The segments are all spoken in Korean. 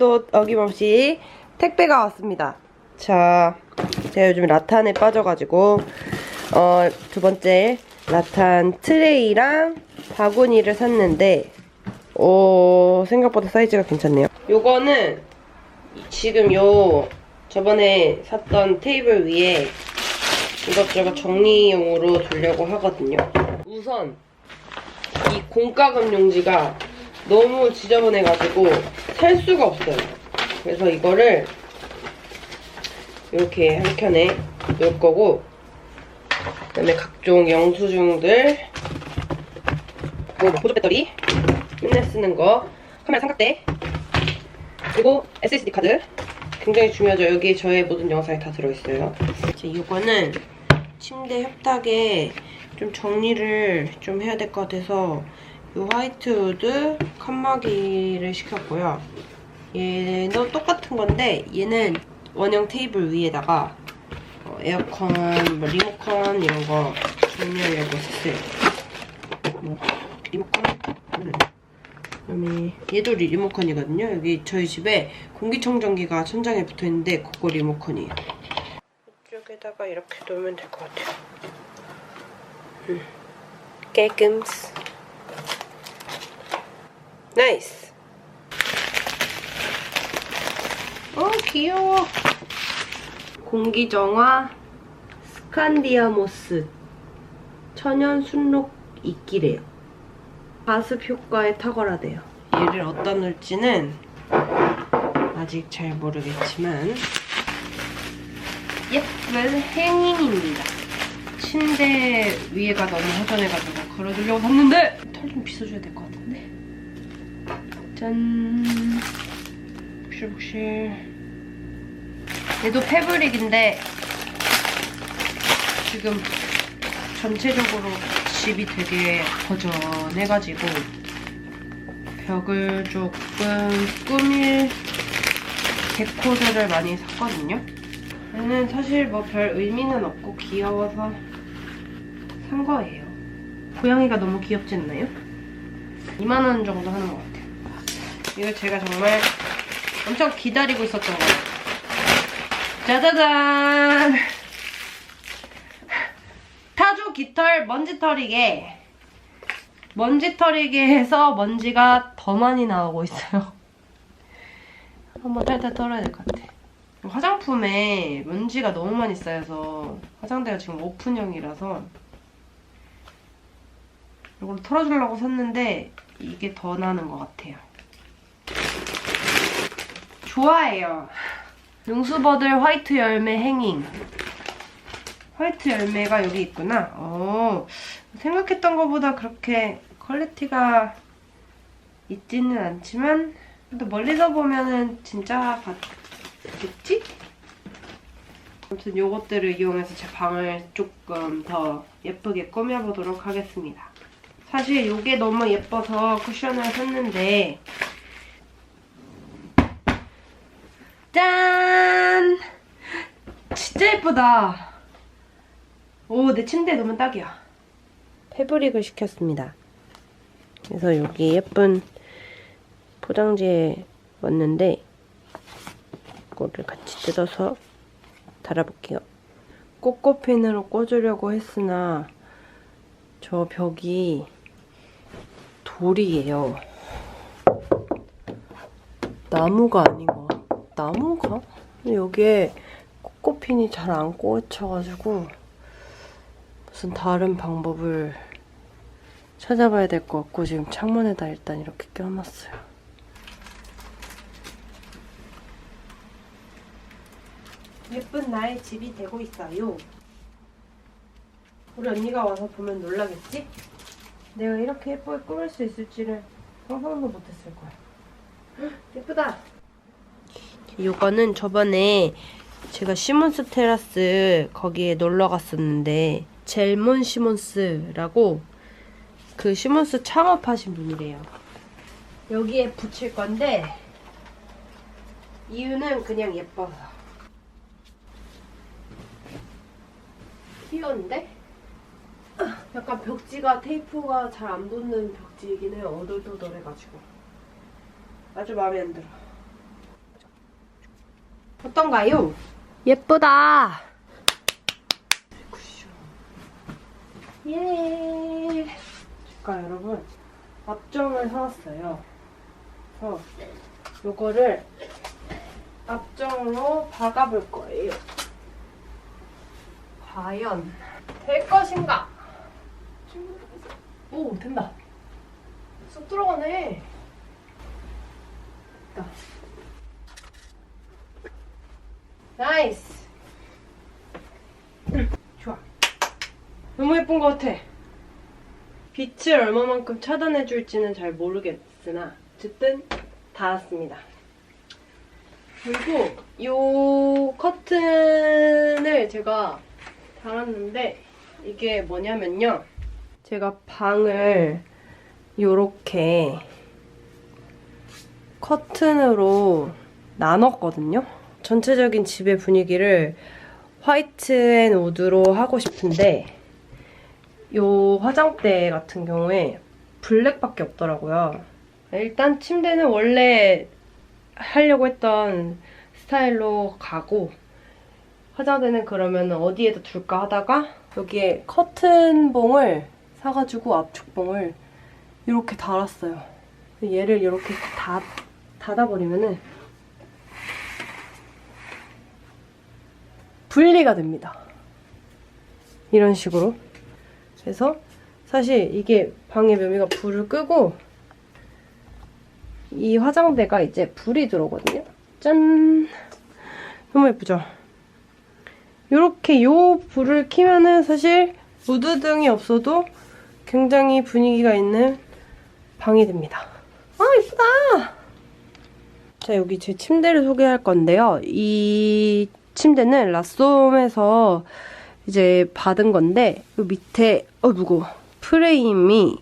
이번에도 어김없이 택배가 왔습니다. 자, 제가 요즘 라탄에 빠져가지고 두 번째 라탄 트레이랑 바구니를 샀는데 생각보다 사이즈가 괜찮네요. 요거는 지금 저번에 샀던 테이블 위에 이것저것 정리용으로 두려고 하거든요. 우선 이 공과금 용지가 너무 지저분해가지고 살 수가 없어요. 그래서 이거를 이렇게 한 켠에 놓을 거고, 그다음에 각종 영수증들, 보조 배터리, 맨날 쓰는 거, 카메라 삼각대, 그리고 SSD 카드. 굉장히 중요하죠. 여기 저의 모든 영상이 다 들어있어요. 이거는 침대 협탁에 좀 정리를 좀 해야 될 것 같아서 이 화이트우드 칸막이를 시켰고요. 얘도 똑같은 건데 얘는 원형 테이블 위에다가 에어컨, 리모컨 이런 거 정리하려고 썼어요. 리모컨? 그다음에 얘도 리모컨이거든요. 여기 저희 집에 공기청정기가 천장에 붙어있는데 그거 리모컨이에요. 이쪽에다가 이렇게 놓으면 될 것 같아요. 깨끔스. 나이스. 귀여워. 공기정화 스칸디아모스 천연 순록 이끼래요. 가습 효과에 탁월하대요. 얘를 어디다 놓을지는 아직 잘 모르겠지만 예쁜 행인입니다. 침대 위에가 너무 허전해가지고 걸어두려고 샀는데 털 좀 빗어줘야 될 것 같은데. 짠. 복실복실. 얘도 패브릭인데 지금 전체적으로 집이 되게 허전해가지고 벽을 조금 꾸밀 데코들을 많이 샀거든요. 얘는 사실 뭐 별 의미는 없고 귀여워서 산 거예요. 고양이가 너무 귀엽지 않나요? 2만 원 정도 하는 것 같아요. 이거 제가 정말 엄청 기다리고 있었던 거예요. 짜자잔! 타조 깃털 먼지털이게. 먼지털이게 해서 먼지가 더 많이 나오고 있어요. 한번 탈탈 털어야 될 것 같아. 화장품에 먼지가 너무 많이 쌓여서 화장대가 지금 오픈형이라서 이걸 털어주려고 샀는데 이게 더 나는 것 같아요. 좋아해요. 능수버들 화이트 열매 행잉. 화이트 열매가 여기 있구나. 생각했던 것보다 그렇게 퀄리티가 있지는 않지만 또 멀리서 보면은 진짜 같겠지? 아무튼 요것들을 이용해서 제 방을 조금 더 예쁘게 꾸며보도록 하겠습니다. 사실 요게 너무 예뻐서 쿠션을 샀는데 짠! 진짜 예쁘다. 내 침대에 놓으면 딱이야. 패브릭을 시켰습니다. 그래서 여기 예쁜 포장지에 왔는데 이거를 같이 뜯어서 달아볼게요. 꼬꼬핀으로 꽂으려고 했으나 저 벽이 돌이에요. 나무가 아닌 거. 나무가? 근데 여기에 꼬꼬핀이 잘 안 꽂혀가지고 무슨 다른 방법을 찾아봐야 될 것 같고 지금 창문에다 일단 이렇게 껴놨어요. 예쁜 나의 집이 되고 있어요. 우리 언니가 와서 보면 놀라겠지? 내가 이렇게 예쁘게 꾸밀 수 있을지를 상상도 못했을 거야. 예쁘다! 이거는 저번에 제가 시몬스 테라스 거기에 놀러 갔었는데 젤몬 시몬스라고 그 시몬스 창업하신 분이래요. 여기에 붙일 건데 이유는 그냥 예뻐서. 귀여운데? 약간 벽지가 테이프가 잘 안 돋는 벽지이긴 해요. 어돌토돌해가지고 아주 마음에 안 들어. 어떤가요? 예쁘다. 예. 자, 여러분, 앞정을 사왔어요. 그래서 요거를 앞정으로 박아볼 거예요. 과연 될 것인가? 오, 된다. 쑥 들어가네. 됐다. 나이스. 좋아. 너무 예쁜 것 같아. 빛을 얼마만큼 차단해줄지는 잘 모르겠으나 어쨌든 닿았습니다. 그리고 이 커튼을 제가 달았는데 이게 뭐냐면요. 제가 방을 요렇게 커튼으로 나눴거든요. 전체적인 집의 분위기를 화이트 앤 우드로 하고 싶은데 요 화장대 같은 경우에 블랙밖에 없더라고요. 일단 침대는 원래 하려고 했던 스타일로 가고 화장대는 그러면 어디에다 둘까 하다가 여기에 커튼봉을 사가지고 압축봉을 이렇게 달았어요. 얘를 이렇게 닫아버리면은 분리가 됩니다. 이런 식으로. 그래서 사실 이게 방의 묘미가 불을 끄고 이 화장대가 이제 불이 들어오거든요. 짠! 너무 예쁘죠? 이렇게 요 불을 켜면은 사실 무드등이 없어도 굉장히 분위기가 있는 방이 됩니다. 아, 예쁘다! 자, 여기 제 침대를 소개할 건데요. 이 침대는 라솜에서 이제 받은 건데 이 밑에 무거워. 프레임이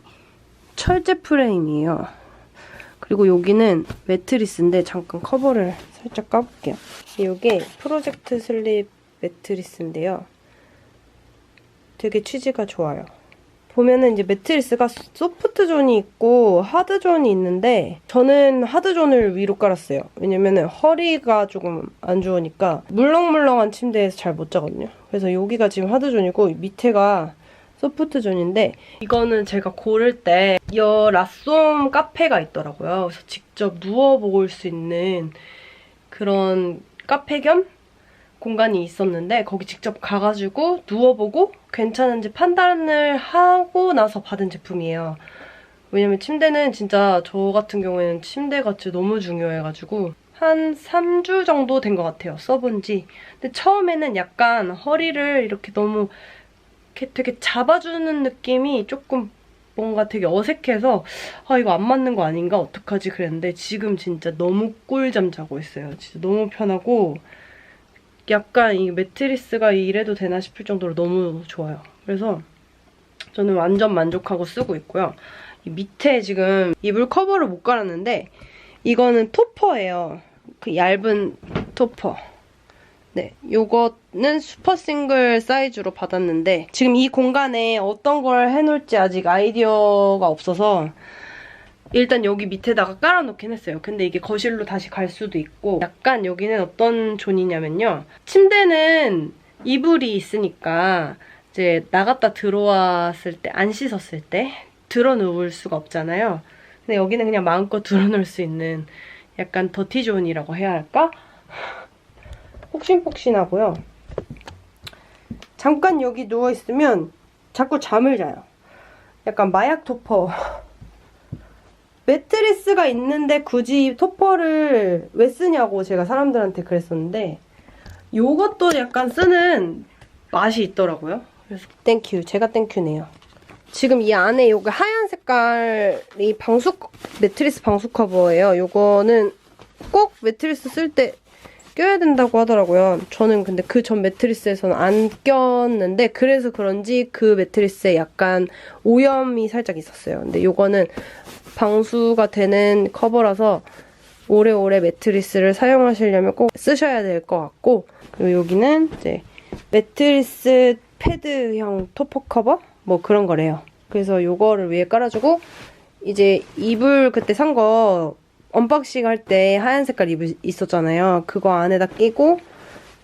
철제 프레임이에요. 그리고 여기는 매트리스인데 잠깐 커버를 살짝 까볼게요. 이게 프로젝트 슬립 매트리스인데요. 되게 취지가 좋아요. 보면은 이제 매트리스가 소프트 존이 있고 하드 존이 있는데 저는 하드 존을 위로 깔았어요. 왜냐면은 허리가 조금 안 좋으니까 물렁물렁한 침대에서 잘 못 자거든요. 그래서 여기가 지금 하드 존이고 밑에가 소프트 존인데 이거는 제가 고를 때 이 라솜 카페가 있더라고요. 그래서 직접 누워볼 수 있는 그런 카페 겸 공간이 있었는데 거기 직접 가가지고 누워보고 괜찮은지 판단을 하고 나서 받은 제품이에요. 왜냐면 침대는 진짜 저 같은 경우에는 침대가 진짜 너무 중요해가지고 한 3주 정도 된 것 같아요. 써본 지. 근데 처음에는 약간 허리를 이렇게 너무 이렇게 되게 잡아주는 느낌이 조금 뭔가 되게 어색해서 아 이거 안 맞는 거 아닌가 어떡하지 그랬는데 지금 진짜 너무 꿀잠 자고 있어요. 진짜 너무 편하고 약간 이 매트리스가 이래도 되나 싶을 정도로 너무 좋아요. 그래서 저는 완전 만족하고 쓰고 있고요. 이 밑에 지금 이불 커버를 못 갈았는데 이거는 토퍼예요. 그 얇은 토퍼. 네, 요거는 슈퍼 싱글 사이즈로 받았는데 지금 이 공간에 어떤 걸 해놓을지 아직 아이디어가 없어서 일단 여기 밑에다가 깔아놓긴 했어요. 근데 이게 거실로 다시 갈 수도 있고 약간 여기는 어떤 존이냐면요. 침대는 이불이 있으니까 이제 나갔다 들어왔을 때 안 씻었을 때 들어 누울 수가 없잖아요. 근데 여기는 그냥 마음껏 들어 누울 수 있는 약간 더티 존이라고 해야 할까? 폭신폭신하고요. 잠깐 여기 누워있으면 자꾸 잠을 자요. 약간 마약 토퍼. 매트리스가 있는데 굳이 토퍼를 왜 쓰냐고 제가 사람들한테 그랬었는데 요것도 약간 쓰는 맛이 있더라고요. 그래서 땡큐. 제가 땡큐네요. 지금 이 안에 요거 하얀 색깔이 매트리스 방수 커버예요. 요거는 꼭 매트리스 쓸 때 껴야 된다고 하더라고요. 저는 근데 그 전 매트리스에서는 안 꼈는데 그래서 그런지 그 매트리스에 약간 오염이 살짝 있었어요. 근데 요거는 방수가 되는 커버라서 오래오래 매트리스를 사용하시려면 꼭 쓰셔야 될 것 같고 그리고 여기는 이제 매트리스 패드형 토퍼 커버? 뭐 그런 거래요. 그래서 요거를 위에 깔아주고 이제 이불 그때 산 거 언박싱 할 때 하얀 색깔 이불 있었잖아요. 그거 안에다 끼고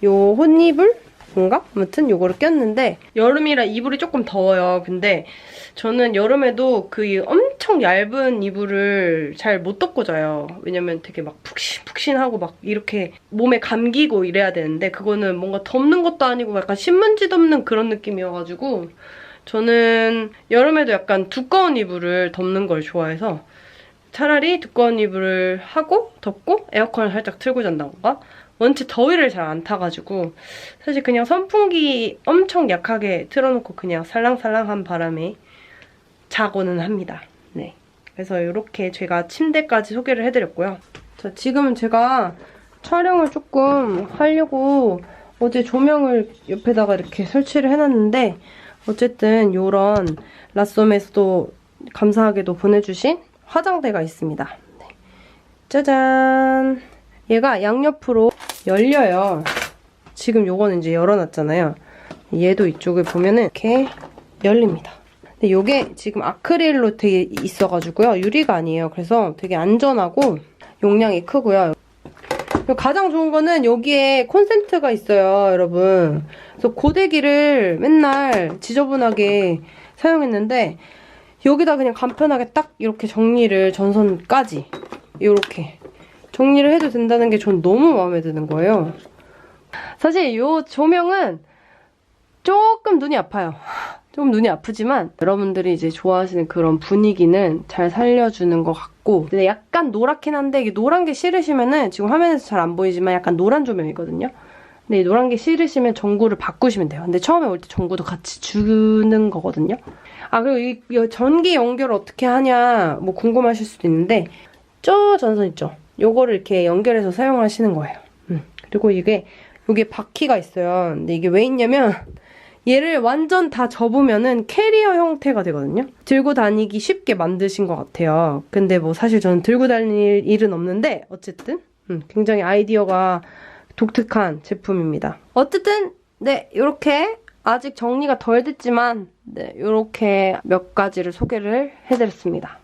요 혼이불? 뭔가? 아무튼 요거를 꼈는데 여름이라 이불이 조금 더워요. 근데 저는 여름에도 그 엄청 얇은 이불을 잘 못 덮고 자요. 왜냐면 되게 막 푹신푹신하고 막 이렇게 몸에 감기고 이래야 되는데 그거는 뭔가 덮는 것도 아니고 약간 신문지 덮는 그런 느낌이어가지고 저는 여름에도 약간 두꺼운 이불을 덮는 걸 좋아해서 차라리 두꺼운 이불을 하고 덮고 에어컨을 살짝 틀고 잔다던가 원체 더위를 잘 안 타가지고 사실 그냥 선풍기 엄청 약하게 틀어놓고 그냥 살랑살랑한 바람에 자고는 합니다. 네, 그래서 이렇게 제가 침대까지 소개를 해드렸고요. 자, 지금은 제가 촬영을 조금 하려고 어제 조명을 옆에다가 이렇게 설치를 해놨는데 어쨌든 이런 라썸에서도 감사하게도 보내주신 화장대가 있습니다. 네. 짜잔! 얘가 양옆으로 열려요. 지금 요거는 이제 열어놨잖아요. 얘도 이쪽을 보면은 이렇게 열립니다. 근데 요게 지금 아크릴로 되게 있어가지고요. 유리가 아니에요. 그래서 되게 안전하고 용량이 크고요. 가장 좋은 거는 여기에 콘센트가 있어요, 여러분. 그래서 고데기를 맨날 지저분하게 사용했는데 여기다 그냥 간편하게 딱 이렇게 정리를 전선까지 이렇게 정리를 해도 된다는 게 전 너무 마음에 드는 거예요. 사실 이 조명은 조금 눈이 아파요. 조금 눈이 아프지만 여러분들이 이제 좋아하시는 그런 분위기는 잘 살려주는 것 같고 근데 약간 노랗긴 한데 이게 노란 게 싫으시면은 지금 화면에서 잘 안 보이지만 약간 노란 조명이거든요. 근데 이 노란 게 싫으시면 전구를 바꾸시면 돼요. 근데 처음에 올 때 전구도 같이 주는 거거든요. 아, 그리고 이 전기 연결을 어떻게 하냐 뭐 궁금하실 수도 있는데 저 전선 있죠? 요거를 이렇게 연결해서 사용하시는 거예요. 그리고 이게 바퀴가 있어요. 근데 이게 왜 있냐면 얘를 완전 다 접으면은 캐리어 형태가 되거든요. 들고 다니기 쉽게 만드신 것 같아요. 근데 뭐 사실 저는 들고 다닐 일은 없는데 어쨌든 굉장히 아이디어가 독특한 제품입니다. 어쨌든 네, 이렇게 아직 정리가 덜 됐지만 네, 이렇게 몇 가지를 소개를 해드렸습니다.